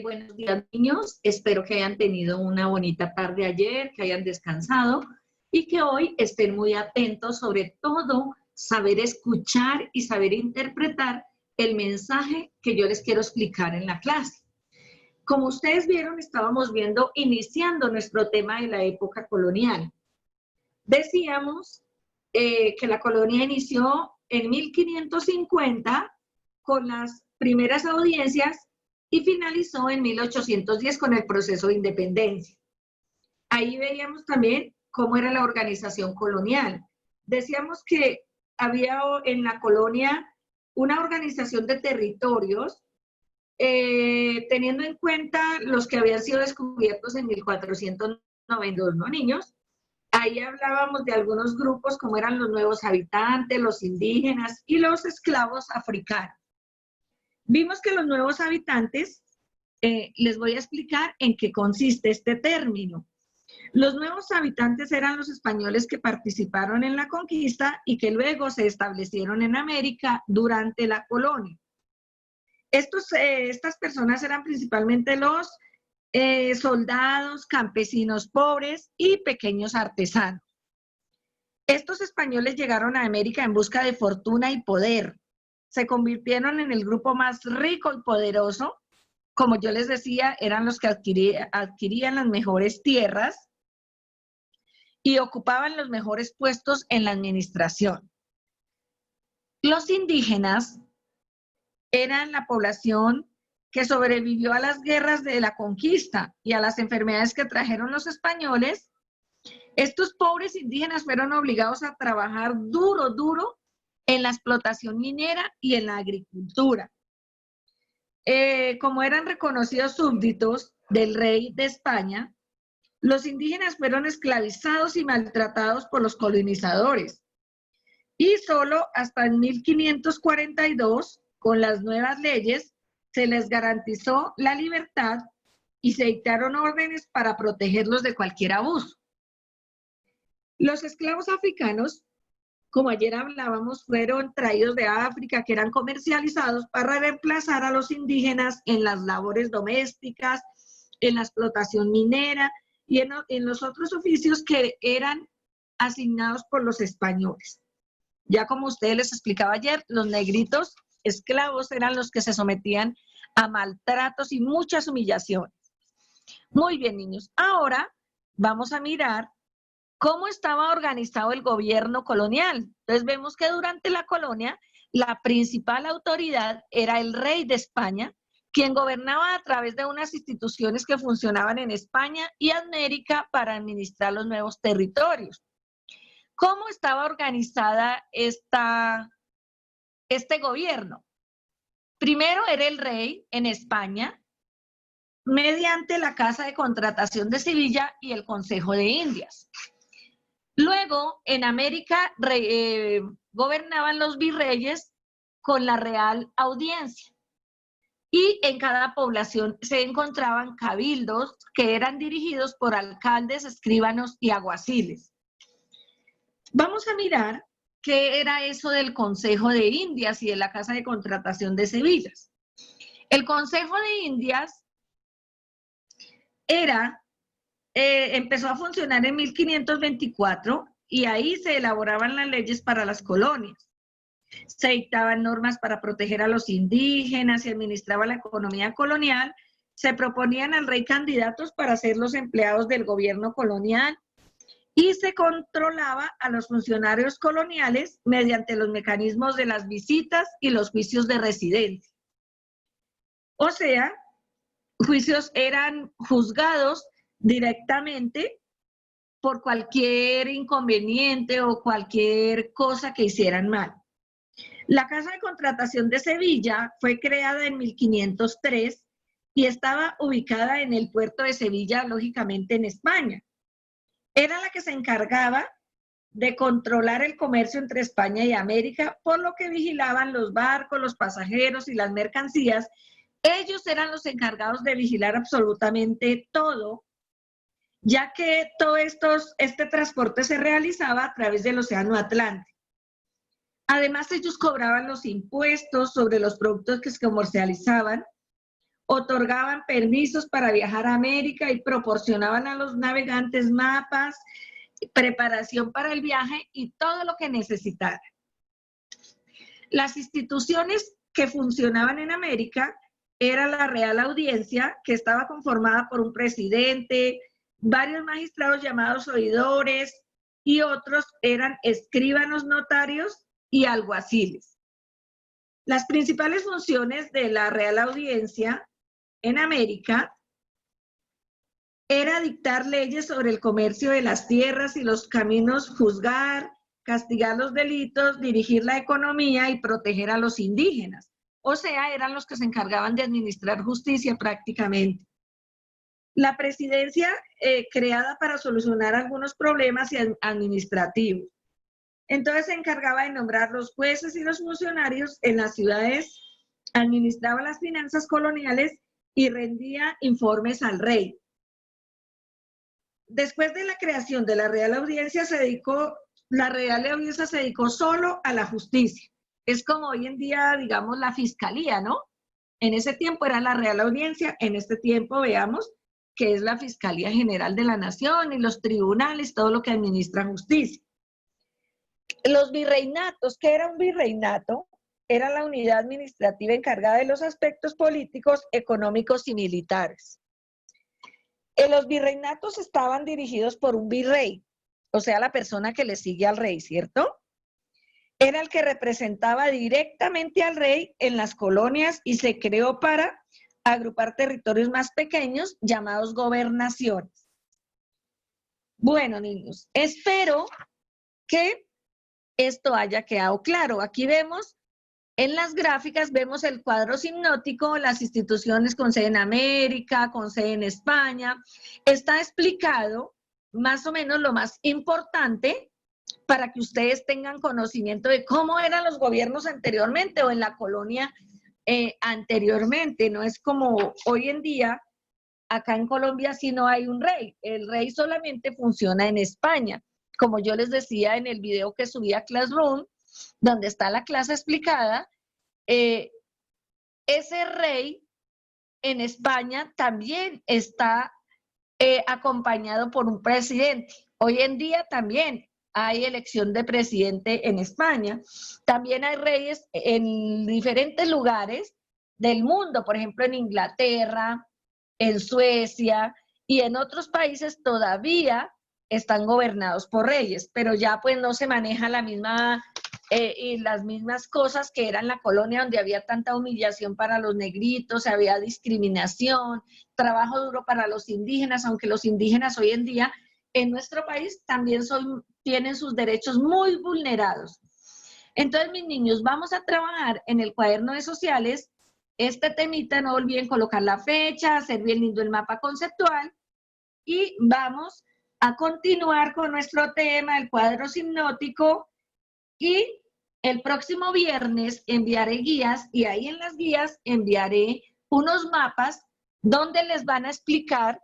Buenos días, niños. Espero que hayan tenido una bonita tarde ayer, que hayan descansado y que hoy estén muy atentos, sobre todo saber escuchar y saber interpretar el mensaje que yo les quiero explicar en la clase. Como ustedes vieron, estábamos iniciando nuestro tema de la época colonial. Decíamos que la colonia inició en 1550 con las primeras audiencias y finalizó en 1810 con el proceso de independencia. Ahí veíamos también cómo era la organización colonial. Decíamos que había en la colonia una organización de territorios, teniendo en cuenta los que habían sido descubiertos en 1492, ¿no, niños? Ahí hablábamos de algunos grupos como eran los nuevos habitantes, los indígenas y los esclavos africanos. Vimos que los nuevos habitantes, les voy a explicar en qué consiste este término. Los nuevos habitantes eran los españoles que participaron en la conquista y que luego se establecieron en América durante la colonia. Estas personas eran principalmente los soldados, campesinos pobres y pequeños artesanos. Estos españoles llegaron a América en busca de fortuna y poder. Se convirtieron en el grupo más rico y poderoso. Como yo les decía, eran los que adquirían las mejores tierras y ocupaban los mejores puestos en la administración. Los indígenas eran la población que sobrevivió a las guerras de la conquista y a las enfermedades que trajeron los españoles. Estos pobres indígenas fueron obligados a trabajar duro en la explotación minera y en la agricultura. Como eran reconocidos súbditos del rey de España, los indígenas fueron esclavizados y maltratados por los colonizadores. Y solo hasta en 1542, con las nuevas leyes, se les garantizó la libertad y se dictaron órdenes para protegerlos de cualquier abuso. Los esclavos africanos, como ayer hablábamos, fueron traídos de África, que eran comercializados para reemplazar a los indígenas en las labores domésticas, en la explotación minera y en los otros oficios que eran asignados por los españoles. Ya como ustedes les explicaba ayer, los negritos esclavos eran los que se sometían a maltratos y muchas humillaciones. Muy bien, niños. Ahora vamos a mirar cómo estaba organizado el gobierno colonial. Entonces vemos que durante la colonia la principal autoridad era el rey de España, quien gobernaba a través de unas instituciones que funcionaban en España y América para administrar los nuevos territorios. ¿Cómo estaba organizada este gobierno? Primero era el rey en España, mediante la Casa de Contratación de Sevilla y el Consejo de Indias. Luego, en América gobernaban los virreyes con la Real Audiencia. Y en cada población se encontraban cabildos que eran dirigidos por alcaldes, escribanos y alguaciles. Vamos a mirar qué era eso del Consejo de Indias y de la Casa de Contratación de Sevilla. El Consejo de Indias empezó a funcionar en 1524 y ahí se elaboraban las leyes para las colonias. Se dictaban normas para proteger a los indígenas, se administraba la economía colonial, se proponían al rey candidatos para ser los empleados del gobierno colonial y se controlaba a los funcionarios coloniales mediante los mecanismos de las visitas y los juicios de residencia. O sea, juicios eran juzgados directamente por cualquier inconveniente o cualquier cosa que hicieran mal. La Casa de Contratación de Sevilla fue creada en 1503 y estaba ubicada en el puerto de Sevilla, lógicamente en España. Era la que se encargaba de controlar el comercio entre España y América, por lo que vigilaban los barcos, los pasajeros y las mercancías. Ellos eran los encargados de vigilar absolutamente todo, ya que todo este transporte se realizaba a través del Océano Atlántico. Además, ellos cobraban los impuestos sobre los productos que se comercializaban, otorgaban permisos para viajar a América y proporcionaban a los navegantes mapas, preparación para el viaje y todo lo que necesitaran. Las instituciones que funcionaban en América era la Real Audiencia, que estaba conformada por un presidente, varios magistrados llamados oidores y otros eran escribanos, notarios y alguaciles. Las principales funciones de la Real Audiencia en América era dictar leyes sobre el comercio de las tierras y los caminos, juzgar, castigar los delitos, dirigir la economía y proteger a los indígenas. O sea, eran los que se encargaban de administrar justicia prácticamente. La presidencia creada para solucionar algunos problemas administrativos. Entonces se encargaba de nombrar los jueces y los funcionarios en las ciudades, administraba las finanzas coloniales y rendía informes al rey. Después de la creación de la Real Audiencia la Real Audiencia se dedicó solo a la justicia. Es como hoy en día, digamos, la fiscalía, ¿no? En ese tiempo era la Real Audiencia, en este tiempo veamos que es la Fiscalía General de la Nación y los tribunales, todo lo que administra justicia. Los virreinatos, ¿qué era un virreinato? Era la unidad administrativa encargada de los aspectos políticos, económicos y militares. Los virreinatos estaban dirigidos por un virrey, o sea, la persona que le sigue al rey, ¿cierto? Era el que representaba directamente al rey en las colonias y se creó para agrupar territorios más pequeños llamados gobernaciones. Bueno, niños, espero que esto haya quedado claro. Aquí vemos, en las gráficas, vemos el cuadro sinóptico, las instituciones con sede en América, con sede en España. Está explicado más o menos lo más importante para que ustedes tengan conocimiento de cómo eran los gobiernos anteriormente o en la colonia anteriormente. No es como hoy en día, acá en Colombia sí no hay un rey. El rey solamente funciona en España. Como yo les decía en el video que subí a Classroom, donde está la clase explicada, ese rey en España también está acompañado por un presidente. Hoy en día también hay elección de presidente en España. También hay reyes en diferentes lugares del mundo, por ejemplo en Inglaterra, en Suecia y en otros países todavía están gobernados por reyes, pero ya pues no se maneja la misma y las mismas cosas que eran la colonia donde había tanta humillación para los negritos, había discriminación, trabajo duro para los indígenas, aunque los indígenas hoy en día en nuestro país también tienen sus derechos muy vulnerados. Entonces, mis niños, vamos a trabajar en el cuaderno de sociales este temita, no olviden colocar la fecha, hacer bien lindo el mapa conceptual y vamos a continuar con nuestro tema, el cuadro sinóptico, y el próximo viernes enviaré guías y ahí en las guías enviaré unos mapas donde les van a explicar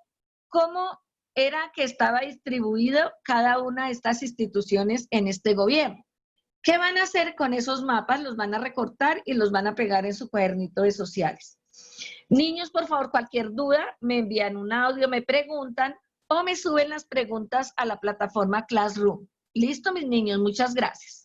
cómo era que estaba distribuido cada una de estas instituciones en este gobierno. ¿Qué van a hacer con esos mapas? Los van a recortar y los van a pegar en su cuadernito de sociales. Niños, por favor, cualquier duda, me envían un audio, me preguntan o me suben las preguntas a la plataforma Classroom. Listo, mis niños, muchas gracias.